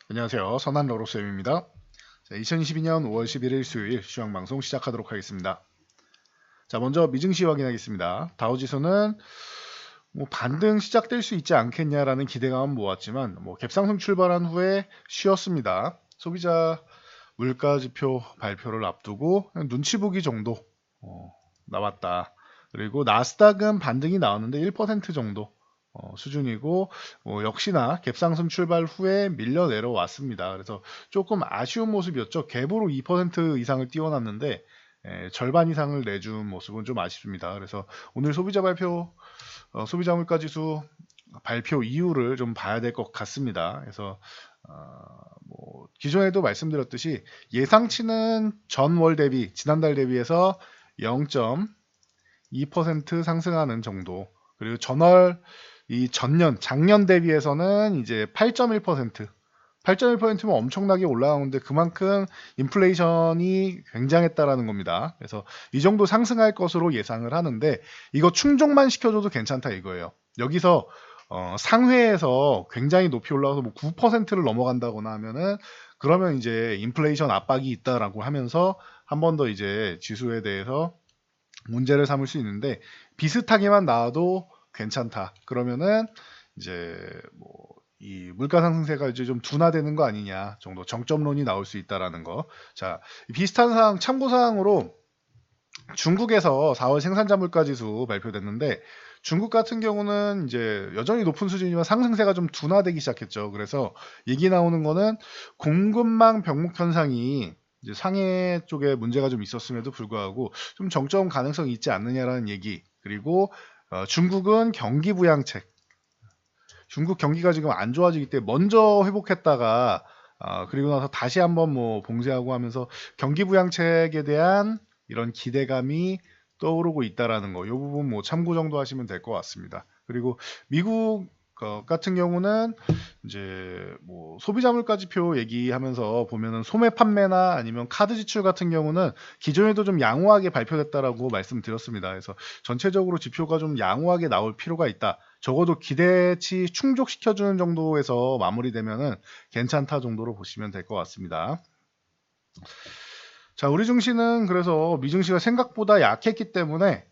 안녕하세요. 선한 러로쌤입니다. 2022년 5월 11일 수요일 시황방송 시작하도록 하겠습니다. 자, 먼저 미증시 확인하겠습니다. 다우지수는 반등 시작될 수 있지 않겠냐라는 기대감은 모았지만 갭상승 출발한 후에 쉬었습니다. 소비자 물가지표 발표를 앞두고 그냥 눈치 보기 정도 나왔다. 그리고 나스닥은 반등이 나왔는데 1% 정도 수준이고 역시나 갭상승 출발 후에 밀려 내려왔습니다. 그래서 조금 아쉬운 모습이었죠. 갭으로 2% 이상을 띄워놨는데 절반 이상을 내준 모습은 좀 아쉽습니다. 그래서 오늘 소비자 발표, 소비자 물가지수 발표 이유를 좀 봐야 될 것 같습니다. 그래서 기존에도 말씀드렸듯이 예상치는 전월 대비, 지난달 대비해서 0.2% 상승하는 정도. 그리고 전월 이 전년 작년 대비해서는 이제 8.1%면 엄청나게 올라가는데 그만큼 인플레이션이 굉장했다라는 겁니다. 그래서 이 정도 상승할 것으로 예상을 하는데 이거 충족만 시켜줘도 괜찮다 이거예요. 여기서 상회에서 굉장히 높이 올라가서 9%를 넘어간다거나 하면은 그러면 이제 인플레이션 압박이 있다라고 하면서 한 번 더 이제 지수에 대해서 문제를 삼을 수 있는데 비슷하게만 나와도 괜찮다. 그러면은 이제 이 물가 상승세가 이제 좀 둔화되는 거 아니냐 정도 정점론이 나올 수 있다라는 거. 자, 비슷한 사항 참고 사항으로 중국에서 4월 생산자 물가 지수 발표됐는데 중국 같은 경우는 이제 여전히 높은 수준이지만 상승세가 좀 둔화되기 시작했죠. 그래서 얘기 나오는 거는 공급망 병목 현상이 이제 상해 쪽에 문제가 좀 있었음에도 불구하고 좀 정점 가능성이 있지 않느냐라는 얘기. 그리고 중국은 경기 부양책. 중국 경기가 지금 안 좋아지기 때문에 먼저 회복했다가 그리고 나서 다시 한번 봉쇄하고 하면서 경기 부양책에 대한 이런 기대감이 떠오르고 있다라는 거. 이 부분 참고 정도 하시면 될 것 같습니다. 그리고 미국 같은 경우는 이제 소비자 물가지표 얘기하면서 보면은 소매 판매나 아니면 카드 지출 같은 경우는 기존에도 좀 양호하게 발표됐다라고 말씀드렸습니다. 그래서 전체적으로 지표가 좀 양호하게 나올 필요가 있다. 적어도 기대치 충족시켜주는 정도에서 마무리되면은 괜찮다 정도로 보시면 될 것 같습니다. 자, 우리 증시는 그래서 미증시가 생각보다 약했기 때문에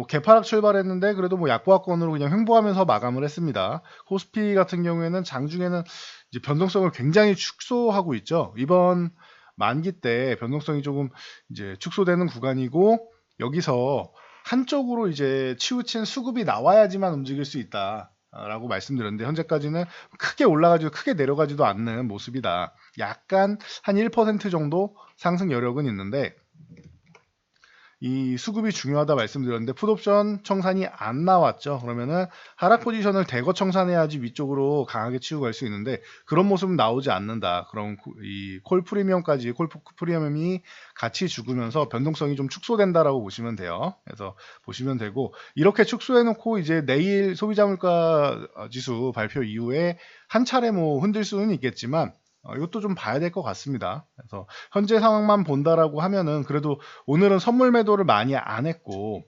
개파락 출발했는데 그래도 약보합권으로 그냥 횡보하면서 마감을 했습니다. 코스피 같은 경우에는 장중에는 이제 변동성을 굉장히 축소하고 있죠. 이번 만기 때 변동성이 조금 이제 축소되는 구간이고 여기서 한쪽으로 이제 치우친 수급이 나와야지만 움직일 수 있다. 라고 말씀드렸는데 현재까지는 크게 올라가지도 크게 내려가지도 않는 모습이다. 약간 한 1% 정도 상승 여력은 있는데 이 수급이 중요하다 말씀드렸는데 풋옵션 청산이 안 나왔죠. 그러면은 하락 포지션을 대거 청산해야지 위쪽으로 강하게 치고 갈 수 있는데 그런 모습은 나오지 않는다. 그럼 이 콜 프리미엄까지 콜 프리미엄이 같이 죽으면서 변동성이 좀 축소된다라고 보시면 돼요. 그래서 보시면 되고 이렇게 축소해 놓고 이제 내일 소비자 물가 지수 발표 이후에 한 차례 흔들 수는 있겠지만 이것도 좀 봐야 될 것 같습니다. 그래서 현재 상황만 본다라고 하면은 그래도 오늘은 선물 매도를 많이 안 했고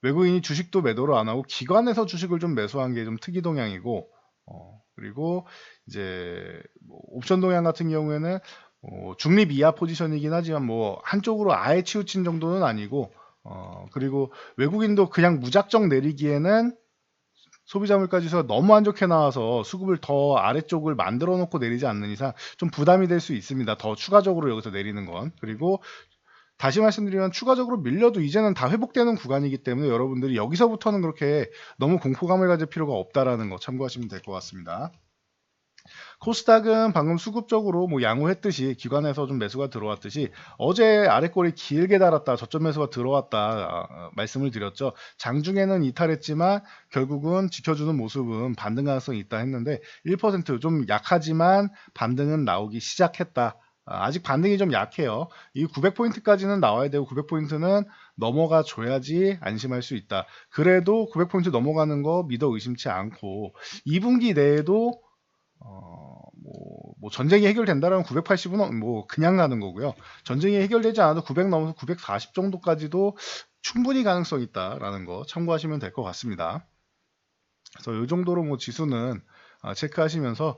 외국인이 주식도 매도를 안 하고 기관에서 주식을 좀 매수한 게 좀 특이 동향이고 그리고 이제 옵션 동향 같은 경우에는 중립 이하 포지션이긴 하지만 한쪽으로 아예 치우친 정도는 아니고 그리고 외국인도 그냥 무작정 내리기에는 소비자 물가지수가 너무 안 좋게 나와서 수급을 더 아래쪽을 만들어 놓고 내리지 않는 이상 좀 부담이 될 수 있습니다. 더 추가적으로 여기서 내리는 건. 그리고 다시 말씀드리면 추가적으로 밀려도 이제는 다 회복되는 구간이기 때문에 여러분들이 여기서부터는 그렇게 너무 공포감을 가질 필요가 없다라는 거 참고하시면 될 것 같습니다. 코스닥은 방금 수급적으로 양호했듯이 기관에서 좀 매수가 들어왔듯이 어제 아래꼬리 길게 달았다 저점 매수가 들어왔다 말씀을 드렸죠. 장중에는 이탈했지만 결국은 지켜주는 모습은 반등 가능성이 있다 했는데 1%좀 약하지만 반등은 나오기 시작했다. 아직 반등이 좀 약해요. 이 900포인트까지는 나와야 되고 900포인트는 넘어가 줘야지 안심할 수 있다. 그래도 900포인트 넘어가는 거 믿어 의심치 않고 2분기 내에도 전쟁이 해결된다라면 980은 그냥 가는 거고요. 전쟁이 해결되지 않아도 900 넘어서 940 정도까지도 충분히 가능성이 있다라는 거 참고하시면 될 것 같습니다. 그래서 이 정도로 지수는 체크하시면서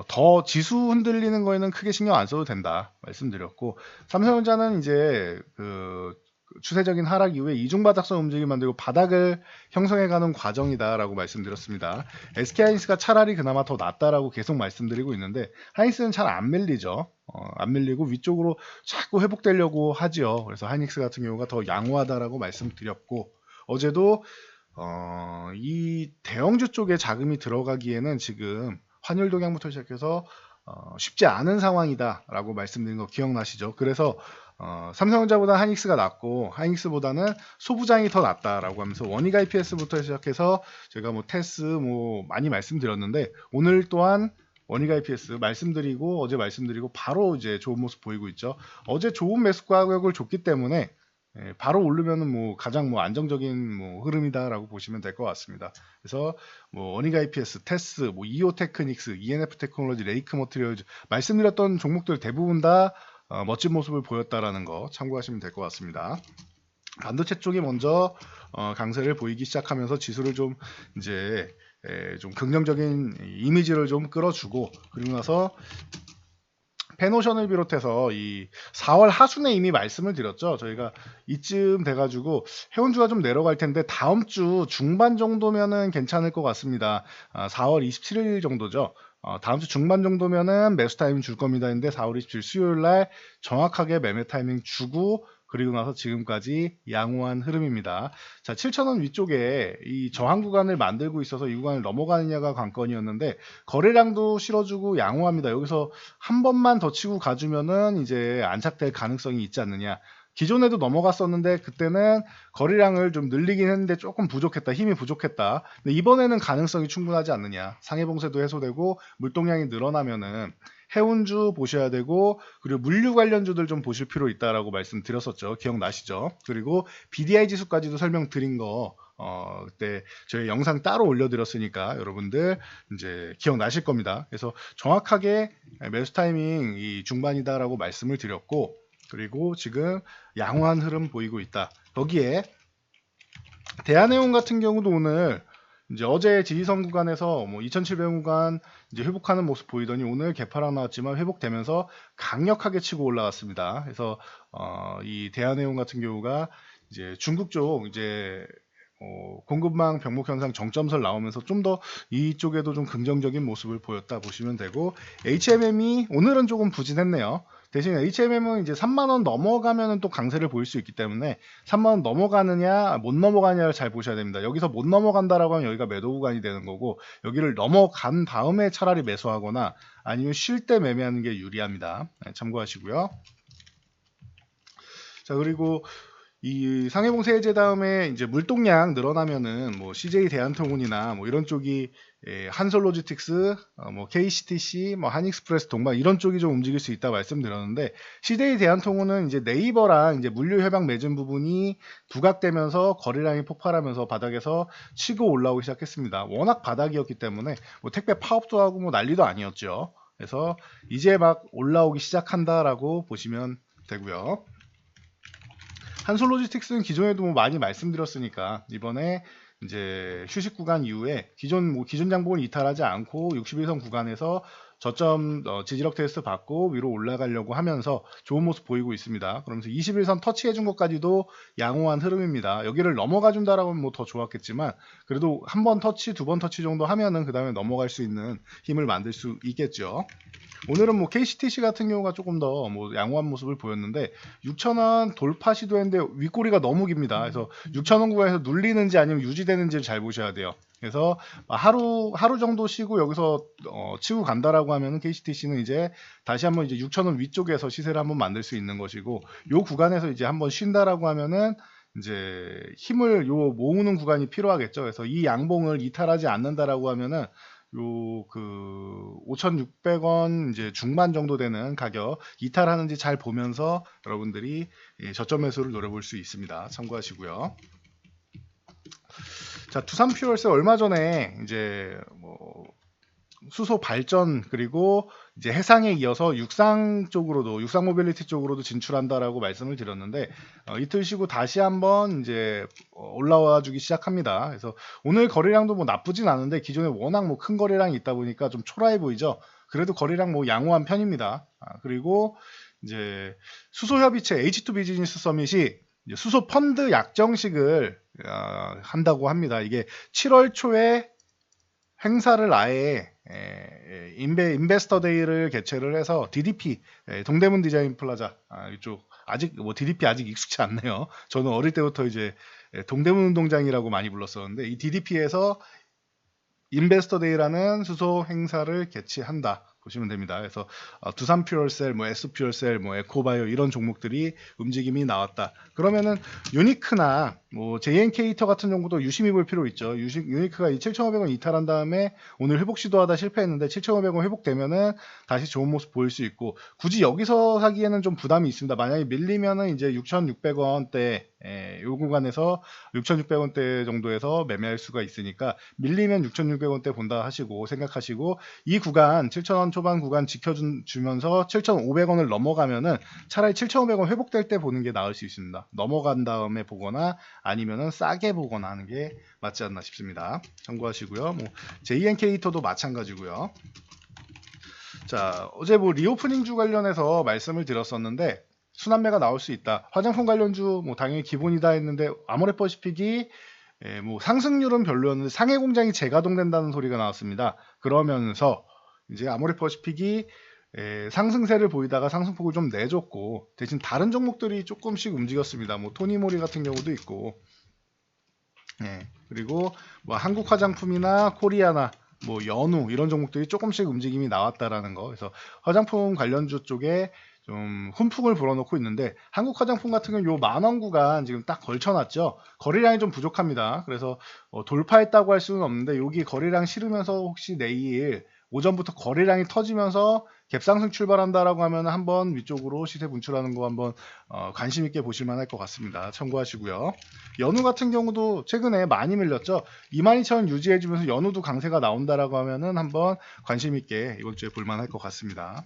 더 지수 흔들리는 거에는 크게 신경 안 써도 된다 말씀드렸고, 삼성전자는 이제 그 추세적인 하락 이후에 이중바닥선 움직임 만들고 바닥을 형성해가는 과정이다라고 말씀드렸습니다. SK하이닉스가 차라리 그나마 더 낫다라고 계속 말씀드리고 있는데, 하이닉스는 잘 안 밀리죠. 안 밀리고 위쪽으로 자꾸 회복되려고 하지요. 그래서 하이닉스 같은 경우가 더 양호하다라고 말씀드렸고, 어제도 이 대형주 쪽에 자금이 들어가기에는 지금 환율 동향부터 시작해서 쉽지 않은 상황이다라고 말씀드린 거 기억나시죠? 그래서 삼성전자보다 하이닉스가 낫고 하이닉스보다는 소부장이 더 낫다라고 하면서 원익 IPS부터 시작해서 제가 뭐 테스 뭐 많이 말씀드렸는데, 오늘 또한 원익 IPS 말씀드리고 어제 말씀드리고 바로 이제 좋은 모습 보이고 있죠. 어제 좋은 매수 가격을 줬기 때문에 바로 오르면은 뭐 가장 뭐 안정적인 뭐 흐름이다라고 보시면 될 것 같습니다. 그래서 뭐 원익 IPS, 테스, 뭐 이오 테크닉스, ENF 테크놀로지, 레이크 머티리얼즈 말씀드렸던 종목들 대부분 다 멋진 모습을 보였다라는 거 참고하시면 될 것 같습니다. 반도체 쪽이 먼저 강세를 보이기 시작하면서 지수를 좀 이제 좀 긍정적인 이미지를 좀 끌어주고, 그리고 나서 페노션을 비롯해서 이 4월 하순에 이미 말씀을 드렸죠. 저희가 이쯤 돼가지고 해운주가 좀 내려갈 텐데 다음 주 중반 정도면은 괜찮을 것 같습니다. 4월 27일 정도죠. 다음 주 중반 정도면은 매수 타이밍 줄 겁니다. 근데 4월 27일 수요일 날 정확하게 매매 타이밍 주고, 그리고 나서 지금까지 양호한 흐름입니다. 자, 7,000원 위쪽에 이 저항 구간을 만들고 있어서 이 구간을 넘어가느냐가 관건이었는데, 거래량도 실어주고 양호합니다. 여기서 한 번만 더 치고 가주면은 이제 안착될 가능성이 있지 않느냐. 기존에도 넘어갔었는데 그때는 거래량을 좀 늘리긴 했는데 조금 부족했다, 힘이 부족했다. 근데 이번에는 가능성이 충분하지 않느냐. 상해 봉쇄도 해소되고 물동량이 늘어나면은 해운주 보셔야 되고, 그리고 물류 관련주들 좀 보실 필요 있다라고 말씀드렸었죠. 기억나시죠? 그리고 BDI 지수까지도 설명드린 거 그때 저희 영상 따로 올려드렸으니까 여러분들 이제 기억나실 겁니다. 그래서 정확하게 매수 타이밍 이 중반이다라고 말씀을 드렸고, 그리고 지금 양호한 흐름 보이고 있다. 거기에 대한해운 같은 경우도 오늘 이제 어제 지지선 구간에서 뭐 2,700 구간 이제 회복하는 모습 보이더니 오늘 개파락 나왔지만 회복되면서 강력하게 치고 올라갔습니다. 그래서 이 대한해운 같은 경우가 이제 중국 쪽 이제 공급망 병목 현상 정점설 나오면서 좀 더 이쪽에도 좀 긍정적인 모습을 보였다 보시면 되고, HMM이 오늘은 조금 부진했네요. 대신 HMM은 이제 3만원 넘어가면은 또 강세를 보일 수 있기 때문에 3만원 넘어가느냐 못 넘어가느냐를 잘 보셔야 됩니다. 여기서 못 넘어간다라고 하면 여기가 매도 구간이 되는 거고, 여기를 넘어간 다음에 차라리 매수하거나 아니면 쉴 때 매매하는 게 유리합니다. 참고하시고요. 자, 그리고 이 상해봉 해제 다음에 이제 물동량 늘어나면은 뭐 CJ 대한통운이나 뭐 이런 쪽이 한솔로지틱스, 뭐 KCTC, 뭐 한익스프레스, 동반 이런 쪽이 좀 움직일 수 있다 말씀드렸는데, CJ 대한통운은 이제 네이버랑 이제 물류 협약 맺은 부분이 부각되면서 거래량이 폭발하면서 바닥에서 치고 올라오기 시작했습니다. 워낙 바닥이었기 때문에 뭐 택배 파업도 하고 뭐 난리도 아니었죠. 그래서 이제 막 올라오기 시작한다라고 보시면 되고요. 한솔로지틱스는 기존에도 뭐 많이 말씀드렸으니까 이번에 이제 휴식 구간 이후에 기존 장복을 이탈하지 않고 61선 구간에서 저점 지지력 테스트 받고 위로 올라가려고 하면서 좋은 모습 보이고 있습니다. 그러면서 21선 터치해 준 것까지도 양호한 흐름입니다. 여기를 넘어가 준다라고 하면 뭐 더 좋았겠지만, 그래도 한 번 터치, 두 번 터치 정도 하면은 그 다음에 넘어갈 수 있는 힘을 만들 수 있겠죠. 오늘은 뭐 KCTC 같은 경우가 조금 더 뭐 양호한 모습을 보였는데 6,000원 돌파 시도했는데 윗꼬리가 너무 깁니다. 그래서 6,000원 구간에서 눌리는지 아니면 유지되는지를 잘 보셔야 돼요. 그래서 하루 정도 쉬고 여기서 치고 간다라고 하면은 KCTC는 이제 다시 한번 이제 6,000원 위쪽에서 시세를 한번 만들 수 있는 것이고, 요 구간에서 이제 한번 쉰다라고 하면은 이제 힘을 모으는 구간이 필요하겠죠. 그래서 이 양봉을 이탈하지 않는다라고 하면은 요 그 5,600원 이제 중반 정도 되는 가격 이탈하는지 잘 보면서 여러분들이 저점 매수를 노려볼 수 있습니다. 참고하시고요. 자, 두산퓨얼스 얼마 전에 이제 뭐 수소 발전 그리고 이제 해상에 이어서 육상 쪽으로도 육상 모빌리티 쪽으로도 진출한다라고 말씀을 드렸는데 이틀 쉬고 다시 한번 이제 올라와 주기 시작합니다. 그래서 오늘 거래량도 뭐 나쁘진 않은데 기존에 워낙 뭐 큰 거래량이 있다 보니까 좀 초라해 보이죠. 그래도 거래량 뭐 양호한 편입니다. 그리고 이제 수소 협의체 H2 비즈니스 서밋이 이제 수소 펀드 약정식을 한다고 합니다. 이게 7월 초에 행사를 아예 인베스터 데이를 개최를 해서 DDP 동대문 디자인 플라자 이쪽 아직 뭐 DDP 아직 익숙치 않네요. 저는 어릴 때부터 이제 동대문 운동장이라고 많이 불렀었는데 이 DDP에서 인베스터 데이라는 수소 행사를 개최한다 보시면 됩니다. 그래서 두산 퓨얼셀, 뭐 S 퓨얼셀, 뭐 에코바이오 이런 종목들이 움직임이 나왔다. 그러면은 유니크나 뭐 JN케이터 같은 정도도 유심히 볼 필요 있죠. 유니크가 7,500원 이탈한 다음에 오늘 회복 시도하다 실패했는데 7,500원 회복되면은 다시 좋은 모습 보일 수 있고 굳이 여기서 사기에는 좀 부담이 있습니다. 만약에 밀리면은 이제 6,600원대 요 구간에서 6,600원대 정도에서 매매할 수가 있으니까 밀리면 6,600원대 본다 하시고 생각하시고 이 구간 7,000원 초반 구간 지켜주면서 7,500원을 넘어가면은 차라리 7,500원 회복될 때 보는 게 나을 수 있습니다. 넘어간 다음에 보거나 아니면은 싸게 보거나 하는 게 맞지 않나 싶습니다. 참고하시고요. 뭐 JN케이터도 마찬가지고요. 자, 어제 뭐 리오프닝주 관련해서 말씀을 드렸었는데 순환매가 나올 수 있다. 화장품 관련주 뭐 당연히 기본이다 했는데 아모레퍼시픽이 뭐 상승률은 별로였는데 상해 공장이 재가동된다는 소리가 나왔습니다. 그러면서 이제 아모레퍼시픽이 상승세를 보이다가 상승폭을 좀 내줬고 대신 다른 종목들이 조금씩 움직였습니다. 뭐 토니모리 같은 경우도 있고 그리고 뭐 한국 화장품이나 코리아나 뭐 연우 이런 종목들이 조금씩 움직임이 나왔다라는 거. 그래서 화장품 관련주 쪽에 좀 훈풍을 불어넣고 있는데 한국 화장품 같은 경우 요 만원 구간 지금 딱 걸쳐놨죠. 거래량이 좀 부족합니다. 그래서 돌파했다고 할 수는 없는데 여기 거래량 실으면서 혹시 내일 오전부터 거래량이 터지면서 갭상승 출발한다라고 하면 한번 위쪽으로 시세 분출하는 거 한번 관심 있게 보실 만할 것 같습니다. 참고하시고요. 연우 같은 경우도 최근에 많이 밀렸죠. 22,000원 유지해주면서 연우도 강세가 나온다라고 하면은 한번 관심 있게 이번 주에 볼만할 것 같습니다.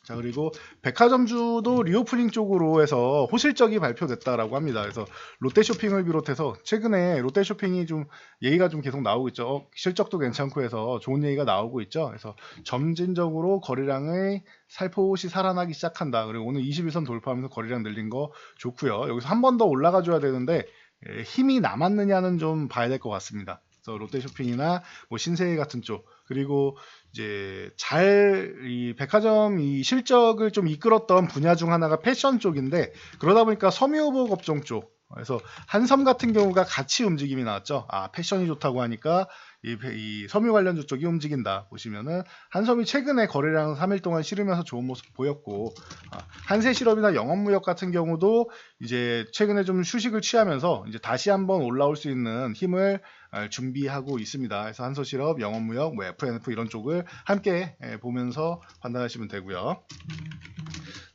자, 그리고 백화점주도 리오프닝 쪽으로 해서 호실적이 발표됐다라고 합니다. 그래서 롯데쇼핑을 비롯해서 최근에 롯데쇼핑이 좀 얘기가 좀 계속 나오고 있죠. 실적도 괜찮고 해서 좋은 얘기가 나오고 있죠. 그래서 점진적으로 거래량의 살포시 살아나기 시작한다. 그리고 오늘 21선 돌파하면서 거래량 늘린 거 좋고요. 여기서 한 번 더 올라가 줘야 되는데 힘이 남았느냐는 좀 봐야 될 것 같습니다. 그래서 롯데쇼핑이나 뭐 신세계 같은 쪽 그리고 이제 이 백화점 이 실적을 좀 이끌었던 분야 중 하나가 패션 쪽인데 그러다 보니까 섬유호복 업종 쪽 그래서 한섬 같은 경우가 같이 움직임이 나왔죠. 패션이 좋다고 하니까 이 섬유 관련주 쪽이 움직인다 보시면은 한섬이 최근에 거래량 3일 동안 실으면서 좋은 모습 보였고 한세실업이나 영업무역 같은 경우도 이제 최근에 좀 휴식을 취하면서 이제 다시 한번 올라올 수 있는 힘을 준비하고 있습니다. 그래서 한서실업, 영업무역, 뭐 FNF 이런 쪽을 함께 보면서 판단하시면 되고요.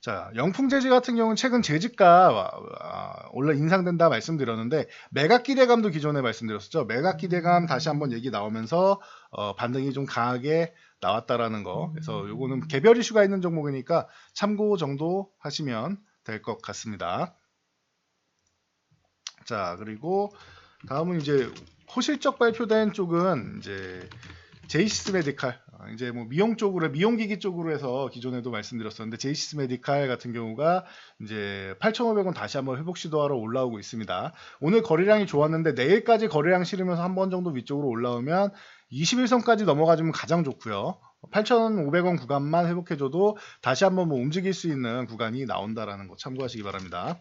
자, 영풍재지 같은 경우는 최근 재지가 올라 인상된다 말씀드렸는데 매각 기대감도 기존에 말씀드렸었죠. 매각 기대감 다시 한번 얘기 나오면서 반등이 좀 강하게 나왔다라는 거. 그래서 요거는 개별 이슈가 있는 종목이니까 참고 정도 하시면 될 것 같습니다. 자, 그리고 다음은 이제 호실적 발표된 쪽은 이제 제이시스 메디칼 이제 뭐 미용 쪽으로 미용기기 쪽으로 해서 기존에도 말씀드렸었는데 제이시스 메디칼 같은 경우가 이제 8,500원 다시 한번 회복 시도하러 올라오고 있습니다. 오늘 거래량이 좋았는데 내일까지 거래량 실으면서 한 번 정도 위쪽으로 올라오면 21선까지 넘어가주면 가장 좋고요. 8,500원 구간만 회복해줘도 다시 한번 뭐 움직일 수 있는 구간이 나온다라는 거 참고하시기 바랍니다.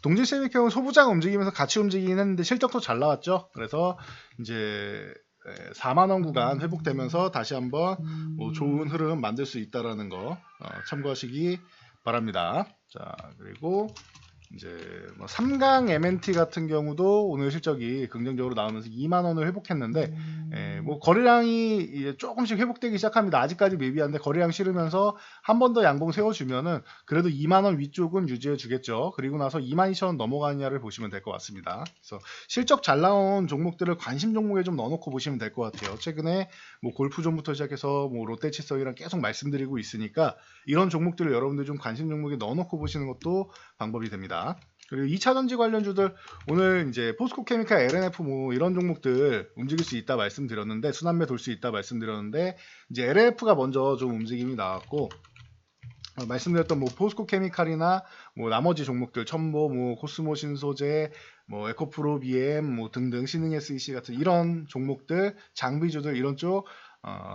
동질세미경은 소부장 움직이면서 같이 움직이긴 했는데 실적도 잘 나왔죠. 그래서 이제 4만원 구간 회복되면서 다시 한번 뭐 좋은 흐름 만들 수 있다라는 거 참고하시기 바랍니다. 자, 그리고 이제 뭐 3강 MNT 같은 경우도 오늘 실적이 긍정적으로 나오면서 2만 원을 회복했는데 뭐 거래량이 이제 조금씩 회복되기 시작합니다. 아직까지 미비한데 거래량 실으면서 한 번 더 양봉 세워주면은 그래도 2만 원 위쪽은 유지해 주겠죠. 그리고 나서 2만 2천 원 넘어가느냐를 보시면 될 것 같습니다. 그래서 실적 잘 나온 종목들을 관심 종목에 좀 넣어놓고 보시면 될 것 같아요. 최근에 뭐 골프존부터 시작해서 뭐 롯데치석이랑 계속 말씀드리고 있으니까 이런 종목들을 여러분들 좀 관심 종목에 넣어놓고 보시는 것도 방법이 됩니다. 그리고 2차 전지 관련주들 오늘 이제 포스코케미칼, LNF 뭐 이런 종목들 움직일 수 있다 말씀드렸는데 순환매 돌 수 있다 말씀드렸는데 이제 LNF가 먼저 좀 움직임이 나왔고 말씀드렸던 뭐 포스코케미칼이나 뭐 나머지 종목들 첨보, 뭐 코스모 신소재, 뭐 에코프로 BM 뭐 등등 신흥 SEC 같은 이런 종목들 장비주들 이런 쪽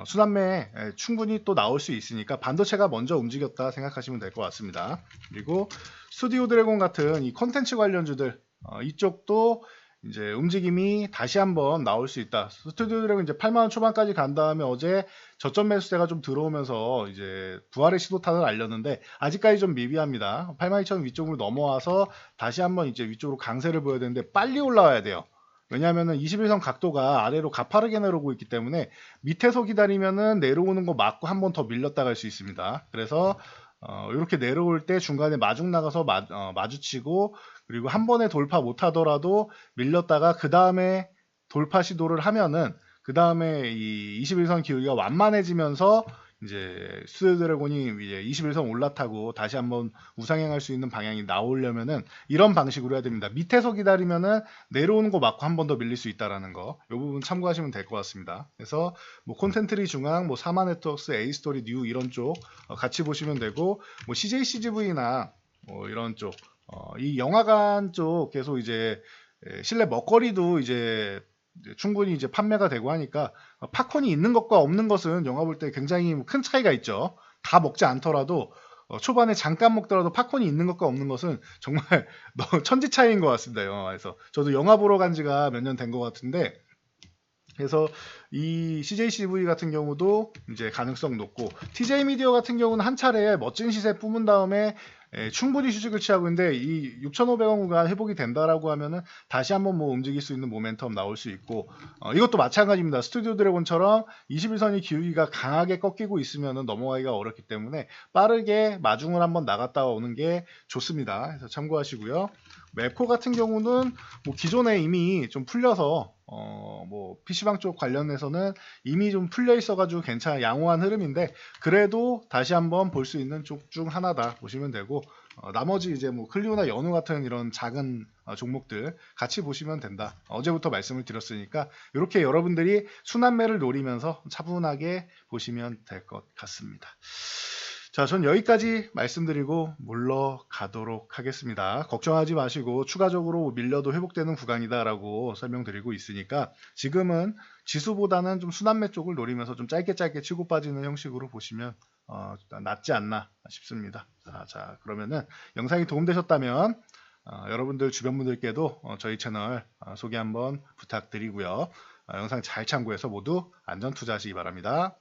순환매에 충분히 또 나올 수 있으니까 반도체가 먼저 움직였다 생각하시면 될 것 같습니다. 그리고 스튜디오 드래곤 같은 이 컨텐츠 관련주들 이쪽도 이제 움직임이 다시 한번 나올 수 있다. 스튜디오 드래곤 이제 8만 원 초반까지 간 다음에 어제 저점 매수세가 좀 들어오면서 이제 부활의 시도탄을 알렸는데 아직까지 좀 미비합니다. 82,000 위쪽으로 넘어와서 다시 한번 이제 위쪽으로 강세를 보여야 되는데 빨리 올라와야 돼요. 왜냐하면은 21선 각도가 아래로 가파르게 내려오고 있기 때문에 밑에서 기다리면은 내려오는 거 맞고 한 번 더 밀렸다 갈 수 있습니다. 그래서 이렇게 내려올 때 중간에 마중 나가서 마주치고 그리고 한 번에 돌파 못 하더라도 밀렸다가 그 다음에 돌파 시도를 하면은 그 다음에 이 21선 기울기가 완만해지면서 이제 스튜디오 드래곤이 이제 21선 올라타고 다시 한번 우상향할 수 있는 방향이 나오려면은 이런 방식으로 해야 됩니다. 밑에서 기다리면은 내려오는 거 맞고 한 번 더 밀릴 수 있다라는 거. 이 부분 참고하시면 될 것 같습니다. 그래서 뭐 콘텐트리 중앙, 뭐 사마 네트워크스, 에이스토리, 뉴 이런 쪽 같이 보시면 되고 뭐 CJ CGV나 뭐 이런 쪽 이 영화관 쪽 계속 이제 실내 먹거리도 이제 충분히 이제 판매가 되고 하니까 팝콘이 있는 것과 없는 것은 영화 볼 때 굉장히 큰 차이가 있죠. 다 먹지 않더라도 초반에 잠깐 먹더라도 팝콘이 있는 것과 없는 것은 정말 천지 차이인 것 같습니다. 영화에서 저도 영화 보러 간 지가 몇 년 된 것 같은데 그래서 이 CJCV 같은 경우도 이제 가능성 높고 TJ 미디어 같은 경우는 한 차례 멋진 시세 뿜은 다음에 충분히 휴식을 취하고 있는데 이 6,500원 구간 회복이 된다라고 하면은 다시 한번 뭐 움직일 수 있는 모멘텀 나올 수 있고 이것도 마찬가지입니다. 스튜디오 드래곤처럼 21선이 기울기가 강하게 꺾이고 있으면은 넘어가기가 어렵기 때문에 빠르게 마중을 한번 나갔다 오는 게 좋습니다. 그래서 참고하시고요. 맵코 같은 경우는 뭐 기존에 이미 좀 풀려서 뭐 PC방 쪽 관련해서는 이미 좀 풀려 있어가지고 괜찮아 양호한 흐름인데 그래도 다시 한번 볼 수 있는 쪽 중 하나다 보시면 되고 나머지 이제 뭐 클리오나 연우 같은 이런 작은 종목들 같이 보시면 된다. 어제부터 말씀을 드렸으니까 이렇게 여러분들이 순환매를 노리면서 차분하게 보시면 될 것 같습니다. 자, 전 여기까지 말씀드리고 물러가도록 하겠습니다. 걱정하지 마시고 추가적으로 밀려도 회복되는 구간이다라고 설명드리고 있으니까 지금은 지수보다는 좀 순환매 쪽을 노리면서 좀 짧게 치고 빠지는 형식으로 보시면 낫지 않나 싶습니다. 자, 그러면은 영상이 도움되셨다면 여러분들 주변 분들께도 저희 채널 소개 한번 부탁드리고요. 영상 잘 참고해서 모두 안전 투자하시기 바랍니다.